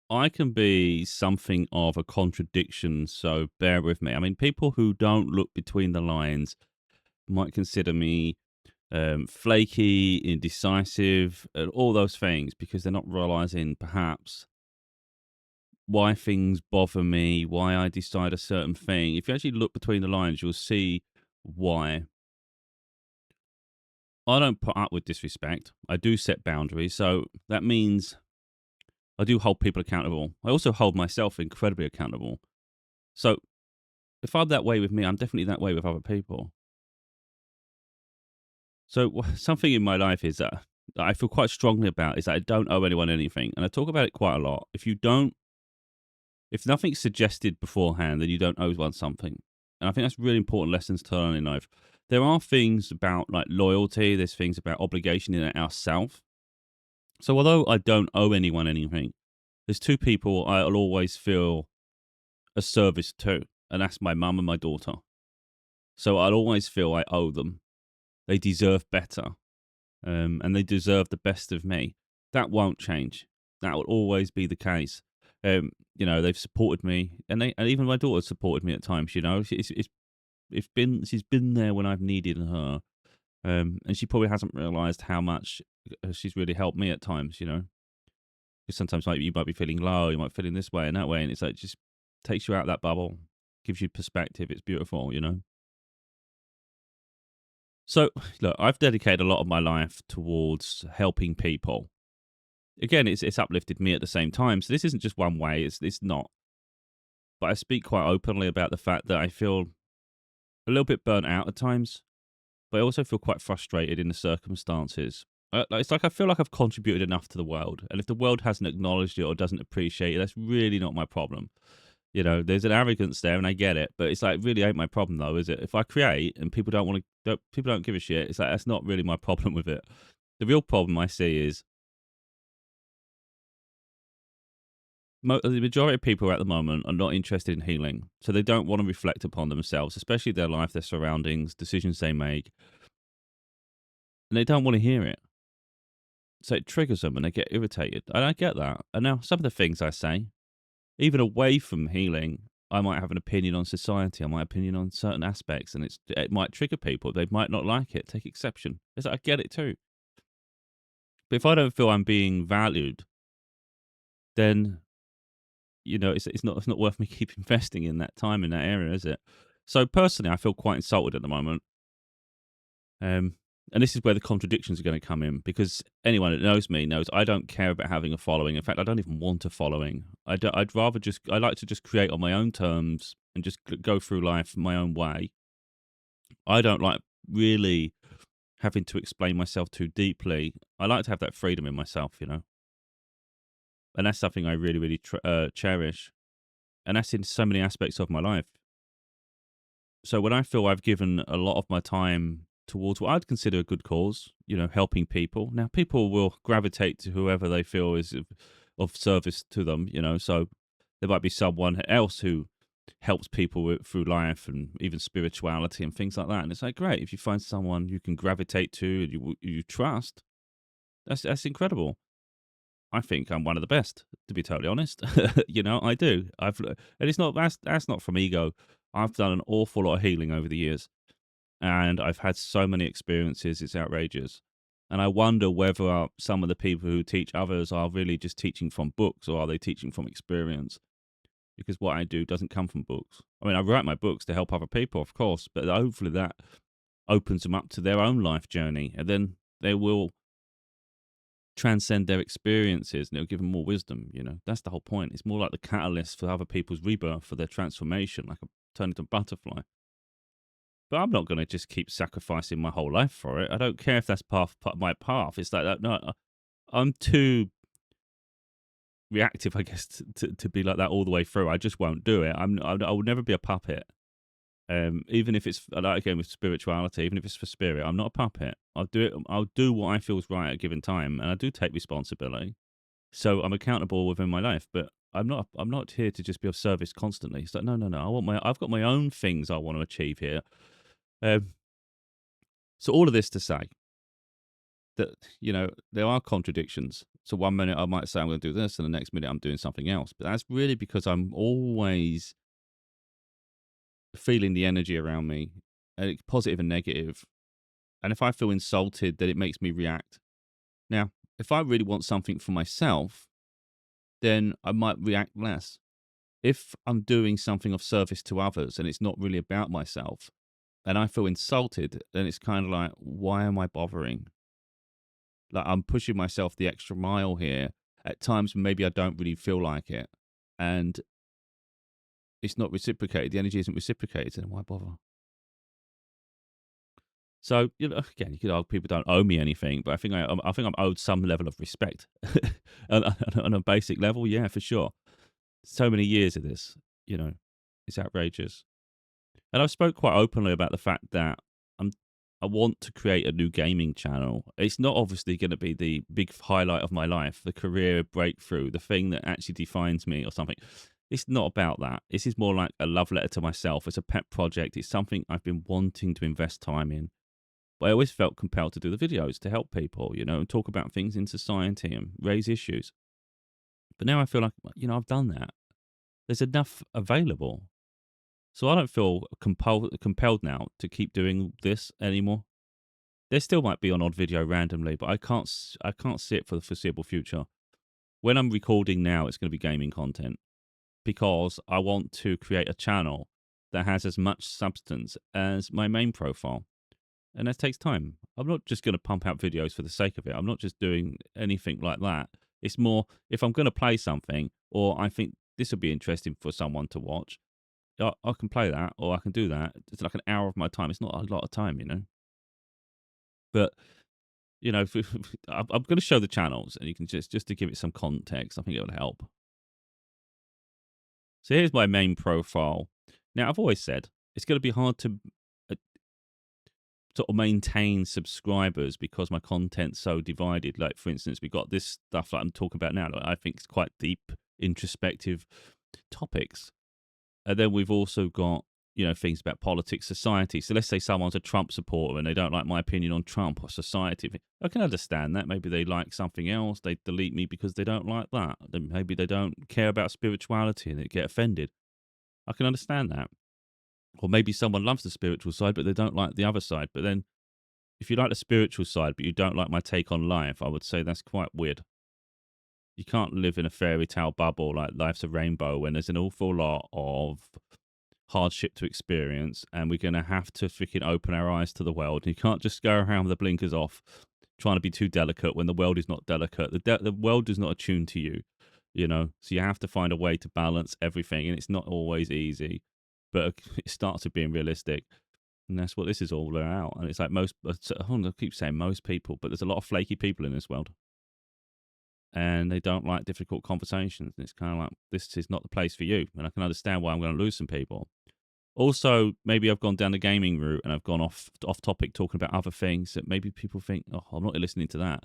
I can be something of a contradiction, so bear with me. I mean, people who don't look between the lines might consider me flaky, indecisive, and all those things because they're not realizing perhaps why things bother me, why I decide a certain thing. If you actually look between the lines, you'll see why. I don't put up with disrespect. I do set boundaries. So that means I do hold people accountable. I also hold myself incredibly accountable. So if I'm that way with me, I'm definitely that way with other people. So something in my life is that I feel quite strongly about is that I don't owe anyone anything. And I talk about it quite a lot. If nothing's suggested beforehand, then you don't owe one something. And I think that's really important lessons to learn in life. There are things about like loyalty, there's things about obligation in ourselves. So although I don't owe anyone anything, there's two people I'll always feel a service to, and that's my mum and my daughter. So I'll always feel I owe them. They deserve better, and they deserve the best of me. That won't change. That will always be the case. They've supported me, and even my daughter supported me at times. She's been there when I've needed her, and she probably hasn't realised how much she's really helped me at times. Because sometimes you might be feeling low, you might be feeling this way and that way, and it's like just takes you out of that bubble, gives you perspective. It's beautiful. So look, I've dedicated a lot of my life towards helping people. Again, it's uplifted me at the same time. So this isn't just one way. It's not. But I speak quite openly about the fact that I feel a little bit burnt out at times, but I also feel quite frustrated in the circumstances. It's like I feel like I've contributed enough to the world, and if the world hasn't acknowledged it or doesn't appreciate it, that's really not my problem. There's an arrogance there, and I get it, but it's like really ain't my problem though, is it? If I create and people don't give a shit, it's like that's not really my problem with it. The real problem I see is the majority of people at the moment are not interested in healing, so they don't want to reflect upon themselves, especially their life, their surroundings, decisions they make, and they don't want to hear it. So it triggers them, and they get irritated, and I get that. And now some of the things I say, even away from healing, I might have an opinion on society. I might have an opinion on certain aspects, and it might trigger people. They might not like it, take exception. It's like, I get it too. But if I don't feel I'm being valued, then it's not worth me keep investing in that time in that area, is it? So personally, I feel quite insulted at the moment. And this is where the contradictions are going to come in, because anyone that knows me knows I don't care about having a following. In fact, I don't even want a following. I like to just create on my own terms and just go through life my own way. I don't like really having to explain myself too deeply. I like to have that freedom in myself. And that's something I really, really cherish. And that's in so many aspects of my life. So when I feel I've given a lot of my time towards what I'd consider a good cause, helping people. Now, people will gravitate to whoever they feel is of service to them. So there might be someone else who helps people through life and even spirituality and things like that. And it's like, great, if you find someone you can gravitate to and you trust, that's incredible. I think I'm one of the best, to be totally honest. I do. And it's not that's not from ego. I've done an awful lot of healing over the years, and I've had so many experiences. It's outrageous, and I wonder whether some of the people who teach others are really just teaching from books, or are they teaching from experience? Because what I do doesn't come from books. I mean, I write my books to help other people, of course, but hopefully that opens them up to their own life journey, and then they will transcend their experiences and it'll give them more wisdom. That's the whole point. It's more like the catalyst for other people's rebirth, for their transformation, like a turn into a butterfly. But I'm not going to just keep sacrificing my whole life for it. I don't care if that's my path. It's like that. No, I'm too reactive, I guess, to be like that all the way through. I just won't do it. I will never be a puppet. Even if it's like again with spirituality, even if it's for spirit, I'm not a puppet. I'll do it. I'll do what I feel is right at a given time, and I do take responsibility. So I'm accountable within my life, but I'm not here to just be of service constantly. It's like no. I've got my own things I want to achieve here. Um, so all of this to say that, there are contradictions. So one minute I might say I'm going to do this, and the next minute I'm doing something else. But that's really because I'm always feeling the energy around me, positive and negative. And if I feel insulted, then it makes me react. Now, if I really want something for myself, then I might react less. If I'm doing something of service to others and it's not really about myself, and I feel insulted, then it's kind of like, why am I bothering? Like, I'm pushing myself the extra mile here at times when maybe I don't really feel like it. And it's not reciprocated. The energy isn't reciprocated. Then why bother? So, again, you could argue people don't owe me anything, but I think I'm owed some level of respect on a basic level. Yeah, for sure. So many years of this, it's outrageous. And I've spoke quite openly about the fact that I'm I want to create a new gaming channel. It's not obviously going to be the big highlight of my life, the career breakthrough, the thing that actually defines me or something. It's not about that. This is more like a love letter to myself. It's a pet project. It's something I've been wanting to invest time in. But I always felt compelled to do the videos to help people, and talk about things in society and raise issues. But now I feel like, I've done that. There's enough available. So I don't feel compelled now to keep doing this anymore. There still might be an odd video randomly, but I can't see it for the foreseeable future. When I'm recording now, it's going to be gaming content because I want to create a channel that has as much substance as my main profile. And that takes time. I'm not just going to pump out videos for the sake of it. I'm not just doing anything like that. It's more, if I'm going to play something or I think this would be interesting for someone to watch, I can play that or I can do that. It's like an hour of my time. It's not a lot of time. But, I'm going to show the channels and you can just to give it some context. I think it would help. So here's my main profile. Now, I've always said it's going to be hard to sort of maintain subscribers because my content's so divided. Like, for instance, we've got this stuff that I'm talking about now that I think is quite deep, introspective topics. And then we've also got, things about politics, society. So let's say someone's a Trump supporter and they don't like my opinion on Trump or society. I can understand that. Maybe they like something else. They delete me because they don't like that. Then maybe they don't care about spirituality and they get offended. I can understand that. Or maybe someone loves the spiritual side, but they don't like the other side. But then if you like the spiritual side, but you don't like my take on life, I would say that's quite weird. You can't live in a fairy tale bubble like life's a rainbow when there's an awful lot of hardship to experience and we're going to have to freaking open our eyes to the world. You can't just go around with the blinkers off trying to be too delicate when the world is not delicate. The world is not attuned to you, So you have to find a way to balance everything and it's not always easy, but it starts with being realistic. And that's what this is all about. And it's like I keep saying most people, but there's a lot of flaky people in this world. And they don't like difficult conversations. And it's kind of like, this is not the place for you. And I can understand why I'm going to lose some people. Also, maybe I've gone down the gaming route and I've gone off topic talking about other things that maybe people think, oh, I'm not listening to that.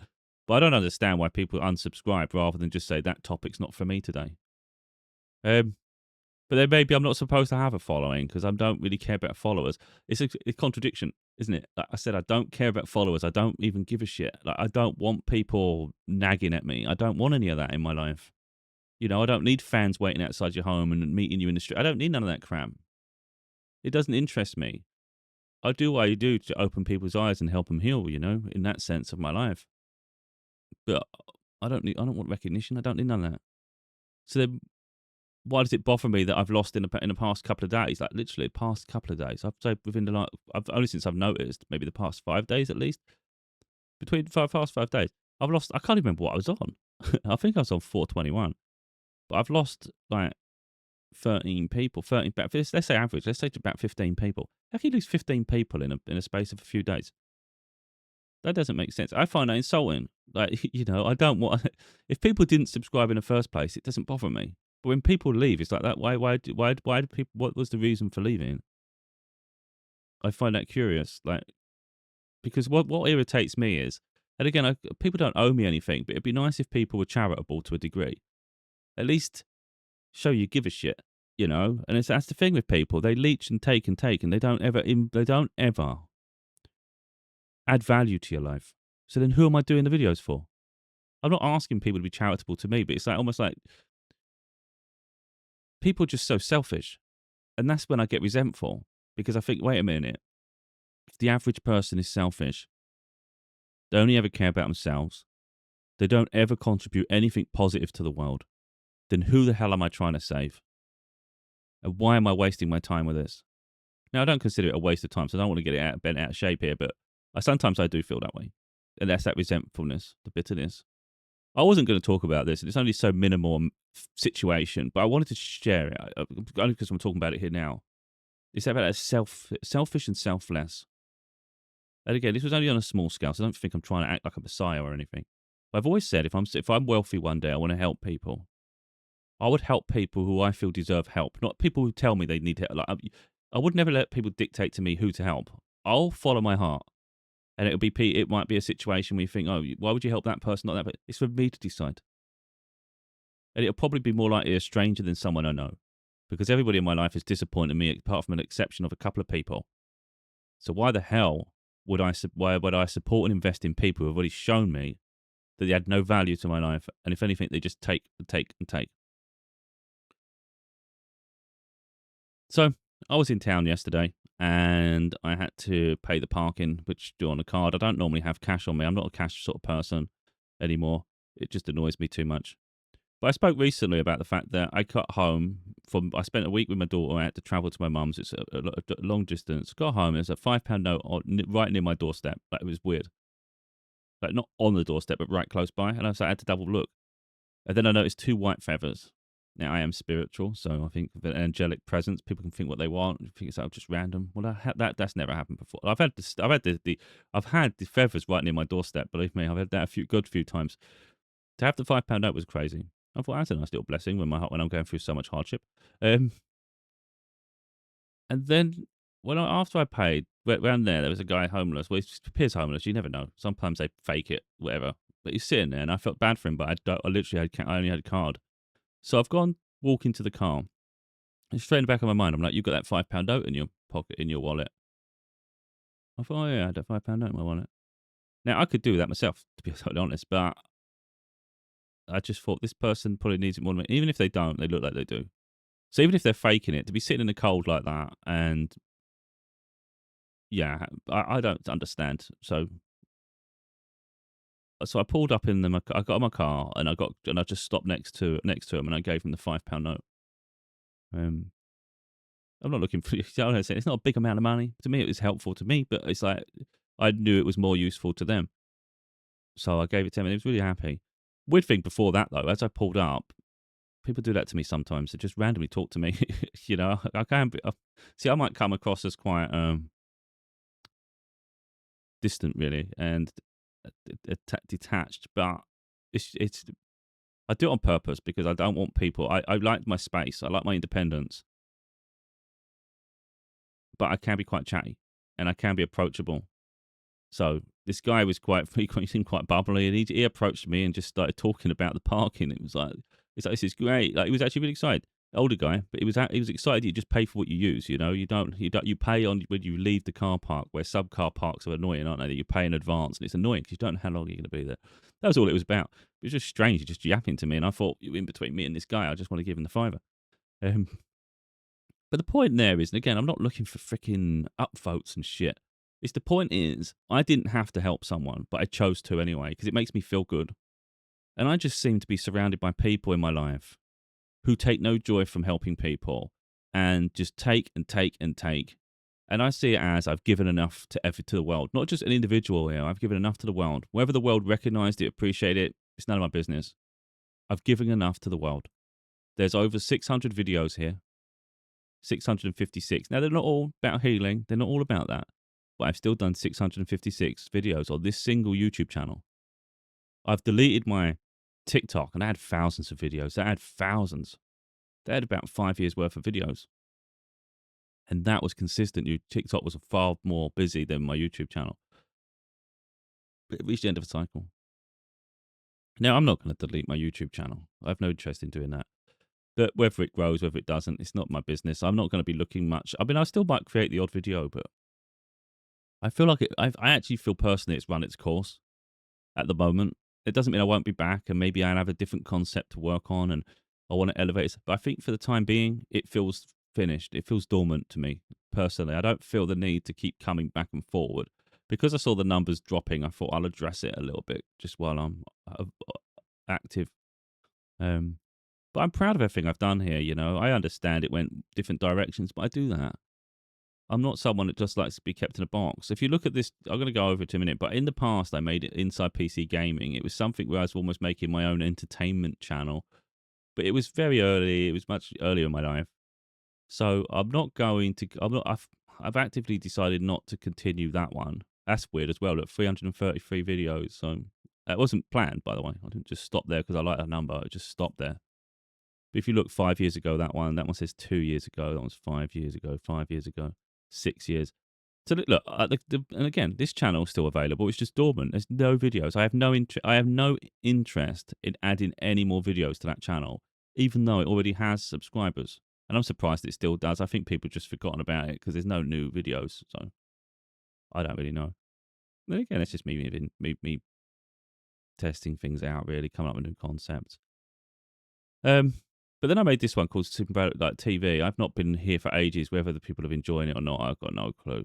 But I don't understand why people unsubscribe rather than just say that topic's not for me today. But then maybe I'm not supposed to have a following because I don't really care about followers. It's a contradiction, isn't it? Like I said, I don't care about followers. I don't even give a shit. Like, I don't want people nagging at me. I don't want any of that in my life. I don't need fans waiting outside your home and meeting you in the street. I don't need none of that crap. It doesn't interest me. I do what I do to open people's eyes and help them heal, in that sense of my life. But I don't want recognition. I don't need none of that. So then why does it bother me that I've lost in the past couple of days? Like literally the past couple of days. I've said only since I've noticed, maybe the past 5 days at least. Between past 5 days, I've lost. I can't remember what I was on. I think I was on 421, but I've lost like 13 people. 13. Let's say average. Let's say to about 15 people. How can you lose 15 people in a space of a few days? That doesn't make sense. I find that insulting. Like I don't want. If people didn't subscribe in the first place, it doesn't bother me. But when people leave, it's like that. Why do people? What was the reason for leaving? I find that curious. Like, because what irritates me is, and again, people don't owe me anything, but it'd be nice if people were charitable to a degree. At least show you give a shit, And that's the thing with people. They leech and take, and they don't ever add value to your life. So then who am I doing the videos for? I'm not asking people to be charitable to me, but it's like almost like people are just so selfish. And that's when I get resentful because I think, wait a minute, if the average person is selfish, they only ever care about themselves, they don't ever contribute anything positive to the world, then who the hell am I trying to save? And why am I wasting my time with this? Now, I don't consider it a waste of time, so I don't want to get it bent out of shape here, but sometimes I do feel that way. And that's that resentfulness, the bitterness. I wasn't going to talk about this, and it's only so minimal situation, but I wanted to share it, only because I'm talking about it here now. It's about that selfish and selfless. And again, this was only on a small scale, so I don't think I'm trying to act like a messiah or anything. But I've always said if I'm wealthy one day, I want to help people. I would help people who I feel deserve help, not people who tell me they need help. Like, I would never let people dictate to me who to help. I'll follow my heart. And it might be a situation where you think, oh, why would you help that person, not that? But it's for me to decide. And it'll probably be more likely a stranger than someone I know. Because everybody in my life has disappointed me, apart from an exception of a couple of people. So why the hell would I support and invest in people who have already shown me that they had no value to my life? And if anything, they just take and take and take. So I was in town yesterday and I had to pay the parking, which do on a card. I don't normally have cash on me. I'm not a cash sort of person anymore. It just annoys me too much. But I spoke recently about the fact that I got home I spent a week with my daughter. I had to travel to my mum's. It's a long distance. Got home. There's a £5 note right near my doorstep. Like, it was weird. Like, not on the doorstep, but right close by. And I had to double look. And then I noticed 2 white feathers. Now, I am spiritual, so I think of an angelic presence. People can think what they want. I think it's just random. Well, that's never happened before. I've had the feathers right near my doorstep. Believe me, I've had that a good few times. To have the £5 note was crazy. I thought that's a nice little blessing when I'm going through so much hardship. And then after I paid, around there was a guy homeless. Well, he appears homeless. You never know. Sometimes they fake it, whatever. But he's sitting there, and I felt bad for him. But I only had a card. So I've gone walking to the car. And straight in the back of my mind, I'm like, you've got that £5 note in your pocket, in your wallet. I thought, oh yeah, I had a £5 note in my wallet. Now, I could do that myself, to be totally honest, but I just thought this person probably needs it more than me. Even if they don't, they look like they do. So even if they're faking it, to be sitting in the cold like that, and yeah, I don't understand. So I pulled up I got in my car, and I just stopped next to him, and I gave him the £5 note. I'm not looking for. It's not a big amount of money to me. It was helpful to me, but it's like I knew it was more useful to them, so I gave it to him, and he was really happy. Weird thing before that though, as I pulled up, people do that to me sometimes. They just randomly talk to me. I can be. I might come across as quite distant, really, and detached, but it's. I do it on purpose because I don't want people. I like my space. I like my independence, but I can be quite chatty, and I can be approachable. So this guy was he seemed quite bubbly, and he approached me and just started talking about the parking. It's like, this is great. Like, he was actually really excited. Older guy, but he was excited. You just pay for what you use. You pay on when you leave the car park, where sub car parks are annoying, aren't they? That you pay in advance, and it's annoying because you don't know how long you're going to be there. That was all it was about. It was just strange. He just yapping to me, and I thought, in between me and this guy, I just want to give him the fiver. But the point there is, and again, I'm not looking for freaking upvotes and shit. The point is, I didn't have to help someone, but I chose to anyway, because it makes me feel good. And I just seem to be surrounded by people in my life who take no joy from helping people and just take and take and take. And I see it as I've given enough to the world, not just an individual here. I've given enough to the world. Whether the world recognized it, appreciate it, it's none of my business. I've given enough to the world. There's over 600 videos here. 656. Now, they're not all about healing. They're not all about that. But I've still done 656 videos on this single YouTube channel. I've deleted my TikTok, and I had thousands of videos. I had thousands. They had about 5 years worth of videos. And that was consistent. TikTok was far more busy than my YouTube channel. But it reached the end of a cycle. Now, I'm not going to delete my YouTube channel. I have no interest in doing that. But whether it grows, whether it doesn't, it's not my business. I'm not going to be looking much. I mean, I still might create the odd video, but I feel like I actually feel personally it's run its course. at the moment. It doesn't mean I won't be back, and maybe I'll have a different concept to work on, and I want to elevate it. But I think for the time being, it feels finished. It feels dormant to me personally. I don't feel the need to keep coming back and forward because I saw the numbers dropping. I thought I'll address it a little bit just while I'm active. But I'm proud of everything I've done here. I understand it went different directions, but I do that. I'm not someone that just likes to be kept in a box. If you look at this, I'm going to go over it in a minute, but in the past, I made it Inside PC Gaming. It was something where I was almost making my own entertainment channel, but it was very early. It was much earlier in my life. So I'm not going to, I've actively decided not to continue that one. That's weird as well. Look, 333 videos. So that wasn't planned, by the way. I didn't just stop there because I like that number. I just stopped there. But if you look 5 years ago, that one says 2 years ago. That was 5 years ago, 5 years ago, 6 years. So look, and again, this channel is still available. It's just dormant. There's no videos. I have no interest in adding any more videos to that channel, even though it already has subscribers. And I'm surprised it still does. I think people have just forgotten about it because there's no new videos. So I don't really know. Then again, it's just me testing things out, really coming up with new concepts. But then I made this one called Super like TV. I've not been here for ages. Whether the people have enjoying it or not, I've got no clue.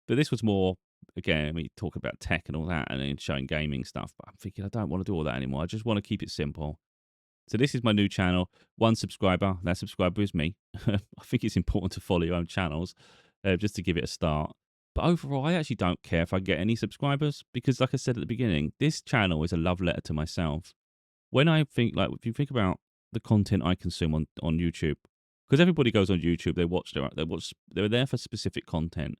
But this was more, again, we talk about tech and all that and then showing gaming stuff. But I'm thinking I don't want to do all that anymore. I just want to keep it simple. So this is my new channel. 1 subscriber. That subscriber is me. I think it's important to follow your own channels just to give it a start. But overall, I actually don't care if I get any subscribers because, like I said at the beginning, this channel is a love letter to myself. When I think, like, if you think about the content I consume on YouTube, because everybody goes on YouTube, they're there for specific content.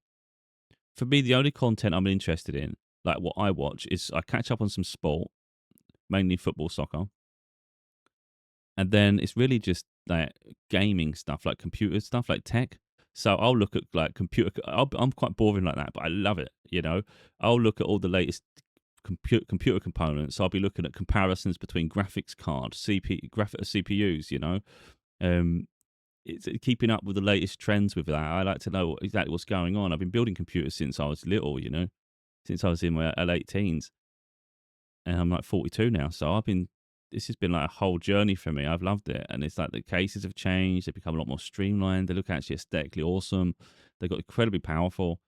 For me, the only content I'm interested in, like what I watch, is I catch up on some sport, mainly football, soccer, and then it's really just like gaming stuff, like computer stuff, like tech. So I'll look at like computer. I'm quite boring like that, but I love it. I'll look at all the latest computer components. So I'll be looking at comparisons between graphics cards, CPUs. It's keeping up with the latest trends with that. I like to know exactly what's going on. I've been building computers since I was little, since I was in my late teens, and I'm like 42 now. So this has been like a whole journey for me. I've loved it, and it's like the cases have changed. They've become a lot more streamlined. They look actually aesthetically awesome. They got incredibly powerful,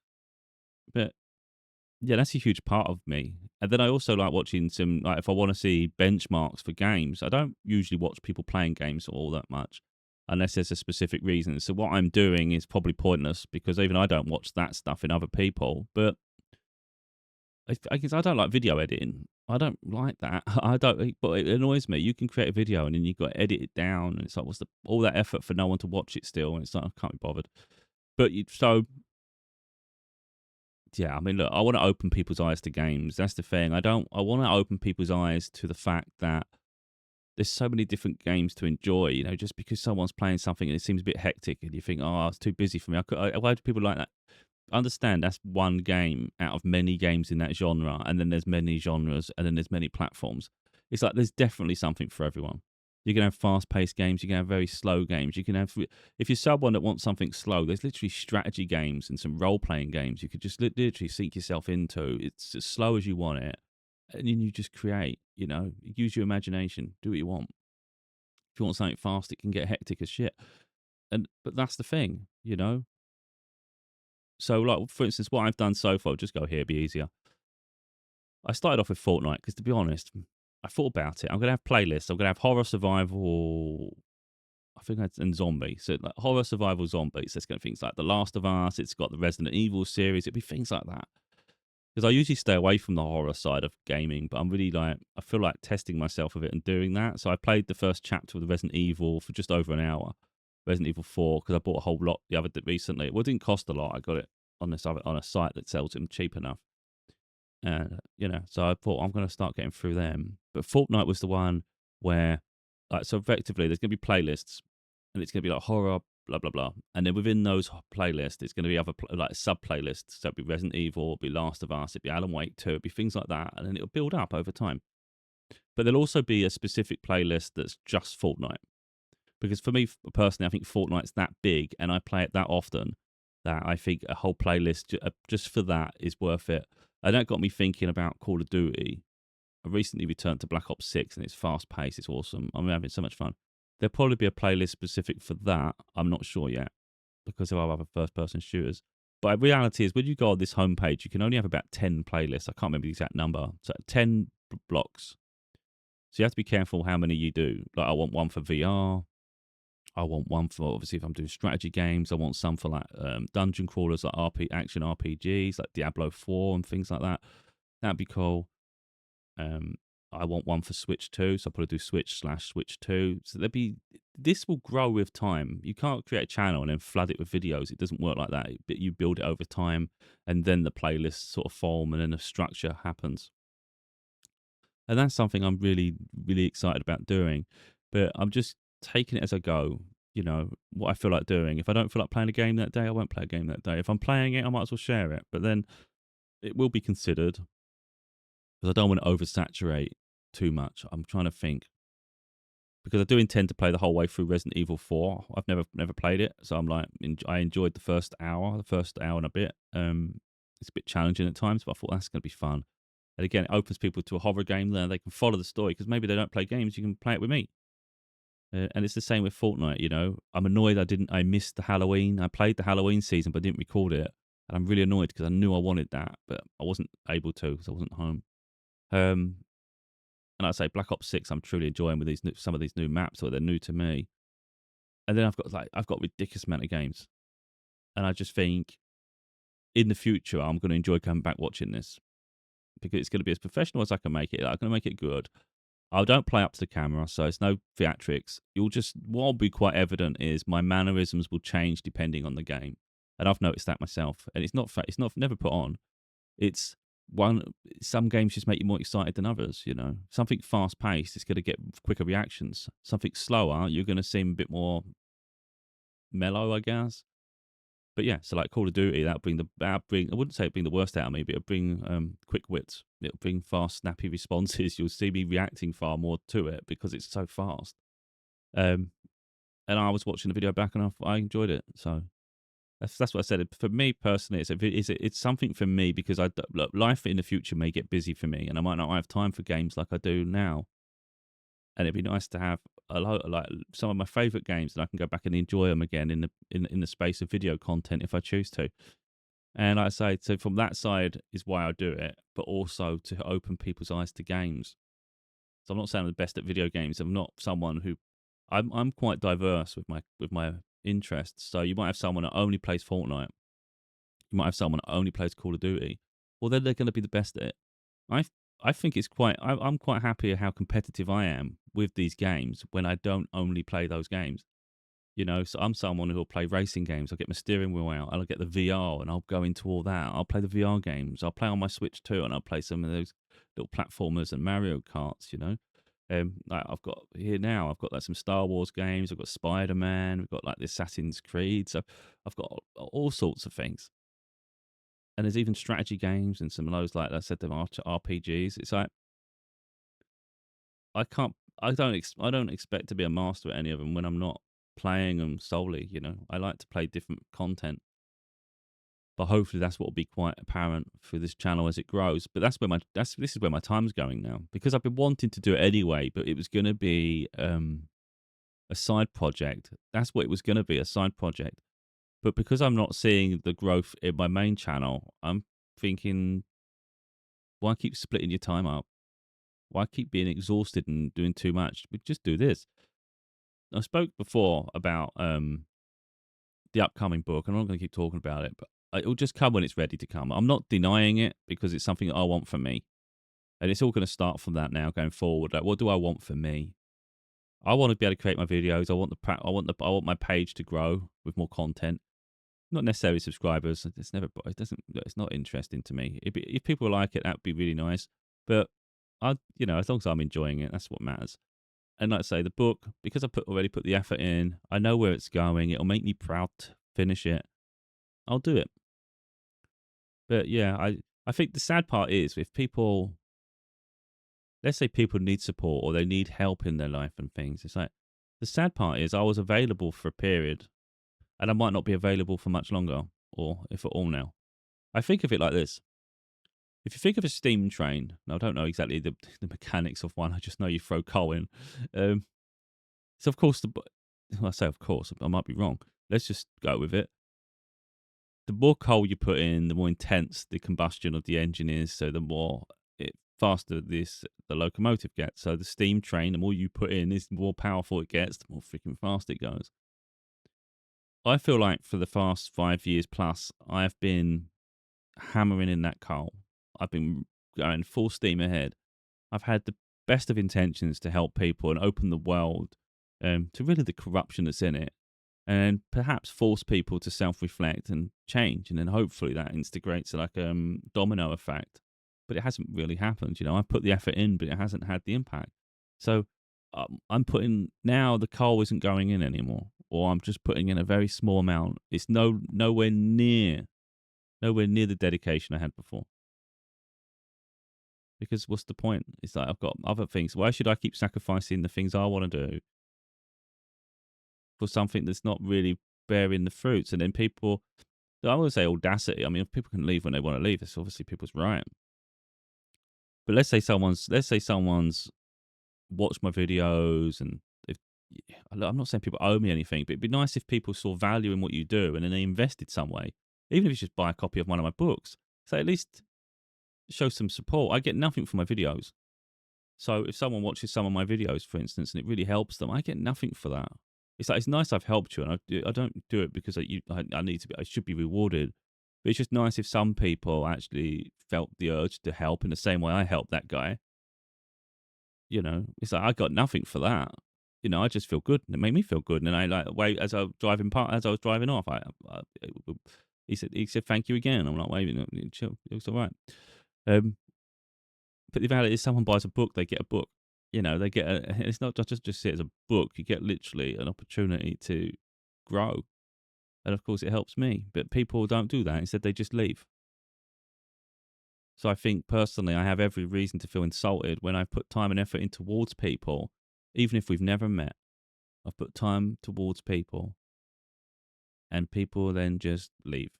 but yeah, that's a huge part of me. And then I also like watching like if I want to see benchmarks for games, I don't usually watch people playing games all that much unless there's a specific reason. So what I'm doing is probably pointless because even I don't watch that stuff in other people. But I guess I don't like video editing. I don't like that. I don't, but it annoys me. You can create a video and then you've got to edit it down. And it's like, all that effort for no one to watch it still? And it's like, I can't be bothered. But yeah, I mean, look, I want to open people's eyes to games. That's the thing. I want to open people's eyes to the fact that there's so many different games to enjoy. Just because someone's playing something and it seems a bit hectic, and you think, oh, it's too busy for me. Why do people like that? Understand that's one game out of many games in that genre, and then there's many genres, and then there's many platforms. It's like there's definitely something for everyone. You can have fast-paced games. You can have very slow games. You can have, if you're someone that wants something slow, there's literally strategy games and some role-playing games you could just literally sink yourself into. It's as slow as you want it, and then you just create. Use your imagination. Do what you want. If you want something fast, it can get hectic as shit. But that's the thing. So, like, for instance, what I've done so far, just go here, be easier. I started off with Fortnite because, to be honest, I thought about it. I'm going to have playlists. I'm going to have horror, survival, I think and zombie. So, like, horror, survival, zombies. There's going to be things like The Last of Us. It's got the Resident Evil series. It'd be things like that. Because I usually stay away from the horror side of gaming, but I'm really I feel like testing myself with it and doing that. So I played the first chapter of the Resident Evil for just over an hour. Resident Evil 4, because I bought a whole lot recently. Well, it didn't cost a lot. I got it on a site that sells them cheap enough. And, so I thought I'm going to start getting through them. But Fortnite was the one where, so effectively there's going to be playlists and it's going to be like horror, blah, blah, blah. And then within those playlists, it's going to be other sub-playlists. So it'll be Resident Evil, it'll be Last of Us, it'll be Alan Wake 2, it'll be things like that. And then it'll build up over time. But there'll also be a specific playlist that's just Fortnite. Because for me, personally, I think Fortnite's that big and I play it that often that I think a whole playlist just for that is worth it. And that got me thinking about Call of Duty. I recently returned to Black Ops 6 and it's fast paced. It's awesome. I'm having so much fun. There'll probably be a playlist specific for that. I'm not sure yet because there are other first person shooters. But the reality is, when you go on this homepage, you can only have about 10 playlists. I can't remember the exact number. So 10 blocks. So you have to be careful how many you do. Like, I want one for VR. I want one for, obviously, if I'm doing strategy games. I want some for like dungeon crawlers, like action RPGs, like Diablo 4 and things like that. That'd be cool. I want one for Switch 2, so I'll probably do Switch/Switch 2. So this will grow with time. You can't create a channel and then flood it with videos. It doesn't work like that. But you build it over time, and then the playlists sort of form, and then the structure happens. And that's something I'm really, really excited about doing. But I'm just taking it as I go. You know, what I feel like doing. If I don't feel like playing a game that day, I won't play a game that day. If I'm playing it, I might as well share it. But then it will be considered, because I don't want to oversaturate too much. I'm trying to think, because I do intend to play the whole way through Resident Evil 4. I've never played it, so I'm like, I enjoyed the first hour and a bit. It's a bit challenging at times, but I thought that's going to be fun. And again, it opens people to a horror game. There, they can follow the story, because maybe they don't play games. You can play it with me. And it's the same with Fortnite. You know, I'm annoyed I missed the Halloween. I played the Halloween season, but didn't record it, and I'm really annoyed because I knew I wanted that, but I wasn't able to because I wasn't home. Um, and I say Black Ops 6, I'm truly enjoying with some of these new maps, or they're new to me. And then I've got ridiculous amount of games, and I just think in the future I'm going to enjoy coming back watching this, because it's going to be as professional as I can make it. I'm going to make it good. I don't play up to the camera, so it's no theatrics. What will be quite evident is my mannerisms will change depending on the game, and I've noticed that myself. And it's not never put on. It's some games just make you more excited than others. You know, something fast paced, it's going to get quicker reactions. Something slower, you're going to seem a bit more mellow, I guess. But yeah, so like Call of Duty, I wouldn't say it'd bring the worst out of me, but it'll bring quick wits. It'll bring fast, snappy responses. You'll see me reacting far more to it because it's so fast. And I was watching the video back, and I enjoyed it. So that's what I said. For me personally, it's something for me, because look, life in the future may get busy for me, and I might not have time for games like I do now. And it'd be nice to have like some of my favorite games, and I can go back and enjoy them again in the space of video content if I choose to. And like I say, so from that side is why I do it, but also to open people's eyes to games. So I'm not saying I'm the best at video games. I'm not someone who I'm quite diverse with my interests. So you might have someone that only plays Fortnite. You might have someone that only plays Call of Duty. Well, then they're going to be the best at it. I think it's I'm quite happy at how competitive I am with these games when I don't only play those games. You know, so I'm someone who'll play racing games. I'll get my steering wheel out. I'll get the VR, and I'll go into all that. I'll play the VR games. I'll play on my Switch too, and I'll play some of those little platformers and Mario Karts. You know, like I've got like some Star Wars games. I've got Spider-Man. We've got like the Assassin's Creed. So I've got all sorts of things. And there's even strategy games and some of those, like I said, the RPGs. It's like I can't, I don't expect to be a master at any of them when I'm not playing them solely. You know, I like to play different content, but hopefully that's what will be quite apparent through this channel as it grows. But this is where my time's going now, because I've been wanting to do it anyway, but it was going to be a side project. That's what it was going to be, a side project. But because I'm not seeing the growth in my main channel, I'm thinking, why keep splitting your time up? Why keep being exhausted and doing too much? We just do this. I spoke before about the upcoming book, and I'm not going to keep talking about it, but it will just come when it's ready to come. I'm not denying it, because it's something that I want for me, and it's all going to start from that now going forward. Like, what do I want for me? I want to be able to create my videos. I want my page to grow with more content. Not necessarily subscribers. It's not interesting to me. If people like it, that'd be really nice. But as long as I'm enjoying it, that's what matters. And like I say, the book, because already put the effort in, I know where it's going. It'll make me proud to finish it. I'll do it. But yeah, I think the sad part is, if people, let's say people need support or they need help in their life and things, it's like, the sad part is I was available for a period, and I might not be available for much longer, or if at all now. I think of it like this. If you think of a steam train, now I don't know exactly the mechanics of one. I just know you throw coal in. Um, so of course well, I say of course, I might be wrong. Let's just go with it. The more coal you put in, the more intense the combustion of the engine is. So the more faster the locomotive gets. So the steam train, the more you put in, is the more powerful it gets, the more freaking fast it goes. I feel like for the past 5 years plus, I've been hammering in that coal. I've been going full steam ahead. I've had the best of intentions to help people and open the world to really the corruption that's in it, and perhaps force people to self-reflect and change, and then hopefully that instigates like domino effect. But it hasn't really happened. I put the effort in, but it hasn't had the impact. So I'm putting now the coal isn't going in anymore, or I'm just putting in a very small amount. It's nowhere near the dedication I had before. Because what's the point? It's like I've got other things. Why should I keep sacrificing the things I want to do for something that's not really bearing the fruits? And then people, I would say audacity. I mean, if people can leave when they want to leave, it's obviously people's right. But let's say someone's watched my videos, and if, I'm not saying people owe me anything, but it'd be nice if people saw value in what you do and then they invested some way, even if it's just buy a copy of one of my books. So at least show some support. I get nothing from my videos. So if someone watches some of my videos, for instance, and it really helps them, I get nothing for that. It's like, it's nice I've helped you, and I don't do it because I need to be. I should be rewarded. But it's just nice if some people actually felt the urge to help in the same way I helped that guy. It's like I got nothing for that. I just feel good, and it made me feel good. And I like wait as I was driving off. He said thank you again. I'm like waving, chill. It was all right. Um, But the reality is, someone buys a book, they get a book. They get it's not just see it as a book. You get literally an opportunity to grow, and of course, it helps me. But people don't do that. Instead, they just leave. So I think personally, I have every reason to feel insulted when I put time and effort in towards people, even if we've never met. I've put time towards people, and people then just leave.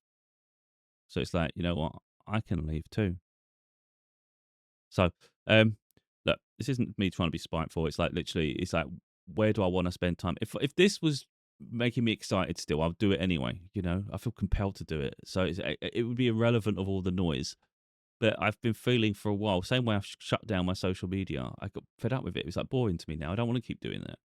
So it's like, you know what? I can leave too. So, look, this isn't me trying to be spiteful. It's like literally, it's like, where do I want to spend time? If this was making me excited still, I'll do it anyway. I feel compelled to do it. So it would be irrelevant of all the noise. But I've been feeling for a while, same way I've shut down my social media. I got fed up with it. It's like boring to me now. I don't want to keep doing that.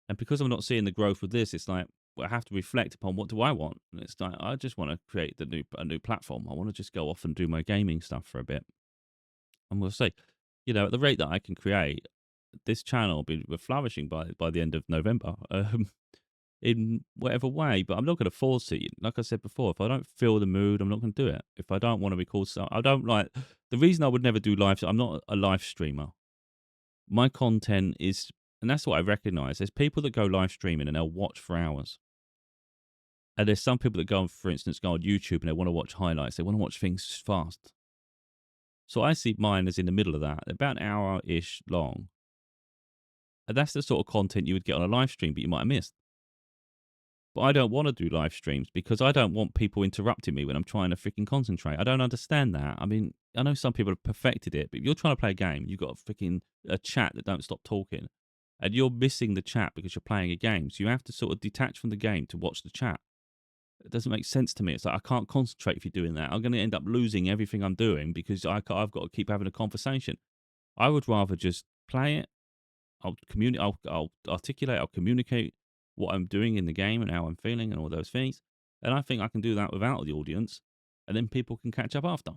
And because I'm not seeing the growth with this, it's like, well, I have to reflect upon what do I want. And it's like, I just want to create a new platform. I want to just go off and do my gaming stuff for a bit. And we'll see. At the rate that I can create, this channel will be flourishing by the end of November, in whatever way. But I'm not going to force it. Like I said before, if I don't feel the mood, I'm not going to do it. If I don't want to record stuff, I don't like. The reason I would never do live, I'm not a live streamer. My content is, and that's what I recognize. There's people that go live streaming and they'll watch for hours. And there's some people that go, for instance, go on YouTube and they want to watch highlights. They want to watch things fast. So I see mine as in the middle of that, about an hour-ish long. And that's the sort of content you would get on a live stream, but you might have missed. But I don't want to do live streams because I don't want people interrupting me when I'm trying to freaking concentrate. I don't understand that. I mean, I know some people have perfected it, but if you're trying to play a game, you've got a chat that don't stop talking. And you're missing the chat because you're playing a game. So you have to sort of detach from the game to watch the chat. It doesn't make sense to me. It's like, I can't concentrate if you're doing that. I'm going to end up losing everything I'm doing because I've got to keep having a conversation. I would rather just play it. I'll articulate, I'll communicate what I'm doing in the game and how I'm feeling and all those things. And I think I can do that without the audience, and then people can catch up after.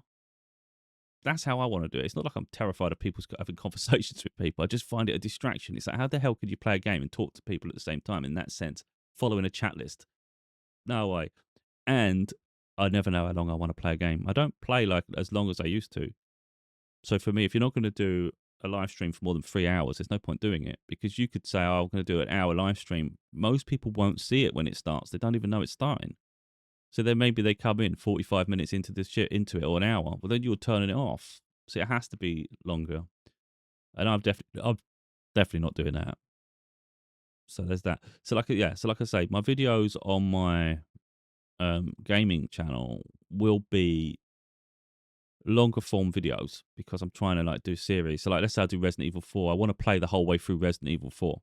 That's how I want to do it. It's not like I'm terrified of people having conversations with people. I just find it a distraction. It's like, how the hell could you play a game and talk to people at the same time in that sense, following a chat list? No way. And I never know how long I want to play a game. I don't play like as long as I used to. So for me, if you're not going to do a live stream for more than 3 hours, there's no point doing it, because you could say, oh, I'm going to do an hour live stream. Most people won't see it when it starts. They don't even know it's starting. So then maybe they come in 45 minutes into into it, or an hour. Well, then you're turning it off. So it has to be longer. And I'm definitely not doing that. So there's that. So like I say, my videos on my gaming channel will be longer form videos because I'm trying to like do series. So like, let's say I do Resident Evil 4. I want to play the whole way through Resident Evil 4.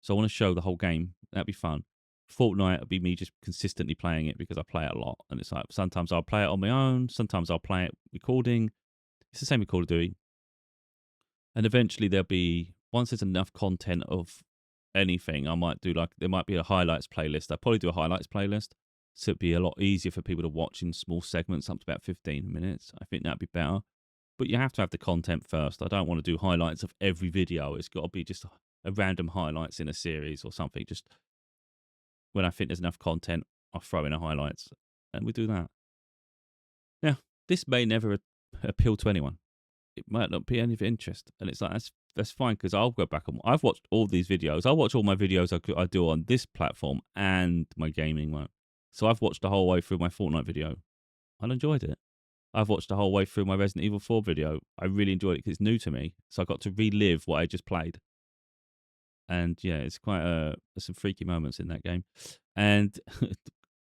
So I want to show the whole game. That'd be fun. Fortnite would be me just consistently playing it because I play it a lot. And it's like sometimes I'll play it on my own, sometimes I'll play it recording. It's the same with Call of Duty. And eventually there'll be, once there's enough content of anything, I might do like, there might be a highlights playlist. I'd probably do a highlights playlist. So it'd be a lot easier for people to watch in small segments up to about 15 minutes. I think that'd be better. But you have to have the content first. I don't want to do highlights of every video. It's got to be just a random highlights in a series or something. Just when I think there's enough content, I'll throw in a highlights and we do that. Now, this may never appeal to anyone. It might not be any of interest. And it's like, that's fine because I'll go back and I've watched all these videos. I watch all my videos I do on this platform and my gaming one. So I've watched the whole way through my Fortnite video. I enjoyed it. I've watched the whole way through my Resident Evil 4 video. I really enjoyed it because it's new to me. So I got to relive what I just played. And yeah, it's quite there's some freaky moments in that game. And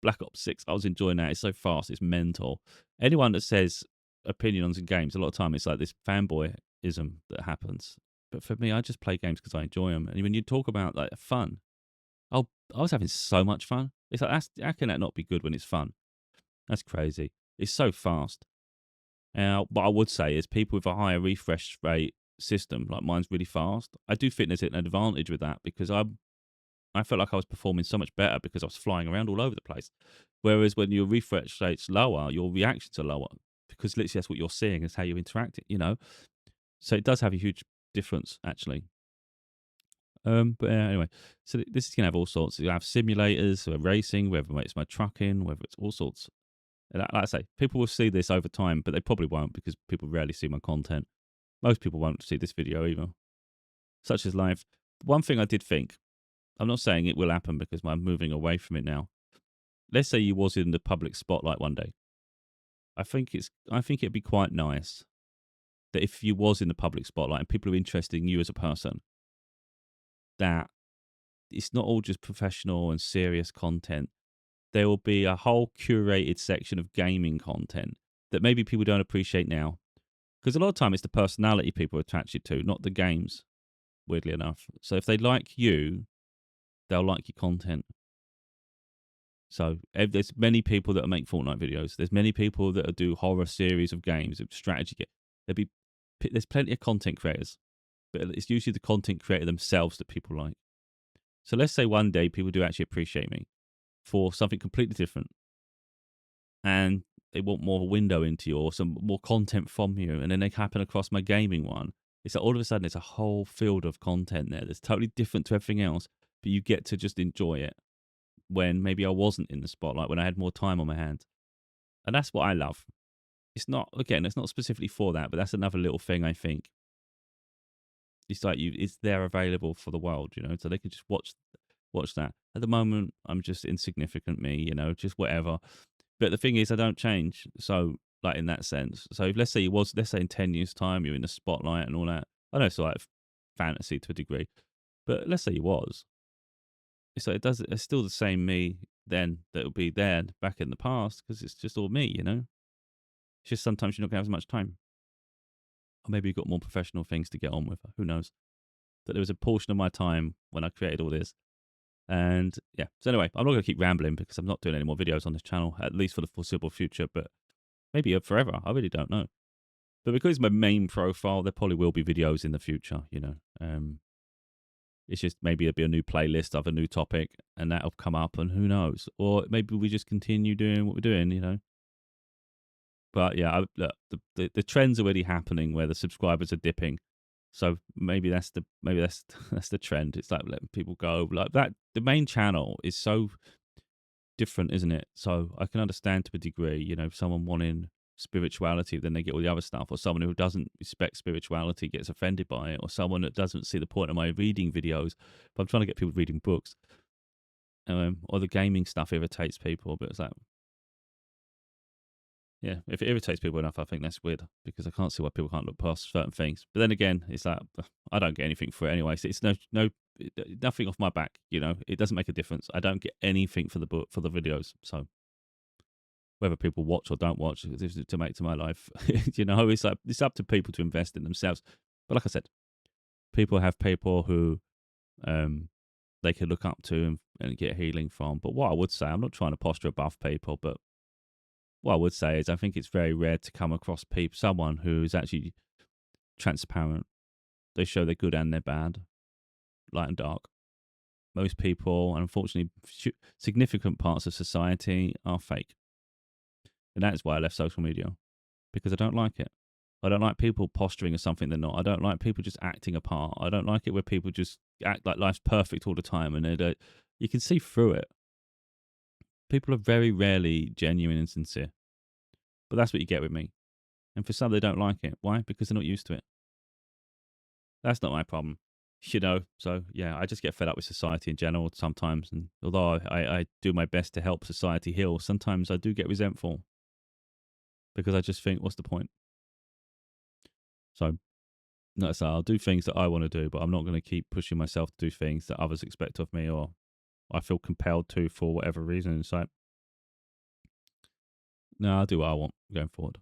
Black Ops 6, I was enjoying that. It's so fast, it's mental. Anyone that says opinions in games, a lot of time it's like this fanboyism that happens. But for me, I just play games because I enjoy them. And when you talk about like fun, I was having so much fun. It's like, how can that not be good when it's fun? That's crazy. It's so fast. What I would say is people with a higher refresh rate system, like mine's really fast. I do think there's an advantage with that because I felt like I was performing so much better because I was flying around all over the place. Whereas when your refresh rate's lower, your reactions are lower because literally that's what you're seeing is how you interact, So it does have a huge difference actually. But anyway, so this is going to have all sorts. You have simulators, so racing, whether it's my trucking, whether it's all sorts. And like I say, people will see this over time, but they probably won't because people rarely see my content. Most people won't see this video either. Such as life. One thing I did think, I'm not saying it will happen because I'm moving away from it now. Let's say you was in the public spotlight one day. I think it'd be quite nice that if you was in the public spotlight and people are interested in you as a person, that it's not all just professional and serious content. There will be a whole curated section of gaming content that maybe people don't appreciate now. Because a lot of time it's the personality people are attached to, not the games, weirdly enough. So if they like you, they'll like your content. So there's many people that make Fortnite videos. There's many people that do horror series of games, of strategy. There's plenty of content creators, but it's usually the content creator themselves that people like. So let's say one day people do actually appreciate me for something completely different, and they want more window into you or some more content from you, and then they happen across my gaming one. It's like all of a sudden it's a whole field of content there that's totally different to everything else, but you get to just enjoy it when maybe I wasn't in the spotlight, when I had more time on my hands. And that's what I love. It's not specifically for that, but that's another little thing I think. It's like it's there available for the world, so they can just watch that. At the moment, I'm just insignificant me, just whatever. But the thing is, I don't change. So, like in that sense, so if, let's say in 10 years' time, you're in the spotlight and all that. I know it's like fantasy to a degree, but let's say you was. So it's still the same me then that will be there back in the past because it's just all me, It's just sometimes you're not going to have as much time. Or maybe you've got more professional things to get on with. Who knows? But there was a portion of my time when I created all this. And yeah, so anyway, I'm not going to keep rambling because I'm not doing any more videos on this channel, at least for the foreseeable future, but maybe forever. I really don't know. But because it's my main profile, there probably will be videos in the future, It's just maybe there'll be a new playlist of a new topic and that'll come up and who knows. Or maybe we just continue doing what we're doing, But yeah, look, the trend's already happening where the subscribers are dipping. So maybe that's that's the trend. It's like letting people go like that. The main channel is so different, isn't it? So I can understand to a degree, someone wanting spirituality, then they get all the other stuff, or someone who doesn't respect spirituality gets offended by it, or someone that doesn't see the point of my reading videos. But I'm trying to get people reading books, or the gaming stuff irritates people. But it's like, yeah, if it irritates people enough, I think that's weird because I can't see why people can't look past certain things. But then again, it's like I don't get anything for it anyway. So it's nothing off my back. It doesn't make a difference. I don't get anything for the book for the videos. So Whether people watch or don't watch, this is to make to my life. It's like it's up to people to invest in themselves. But like I said, people have people who um, they can look up to and get healing from. But what I would say, I'm not trying to posture above people, but what I would say is I think it's very rare to come across someone who is actually transparent. They show their good and their bad, light and dark. Most people, and unfortunately, significant parts of society are fake. And that is why I left social media, because I don't like it. I don't like people posturing as something they're not. I don't like people just acting a part. I don't like it where people just act like life's perfect all the time, and you can see through it. People are very rarely genuine and sincere. But that's what you get with me. And for some, they don't like it. Why? Because they're not used to it. That's not my problem. So yeah, I just get fed up with society in general sometimes. And although I do my best to help society heal, sometimes I do get resentful because I just think, what's the point? So, no, so I'll do things that I want to do, but I'm not going to keep pushing myself to do things that others expect of me or I feel compelled to for whatever reason. So, no, I'll do what I want going forward.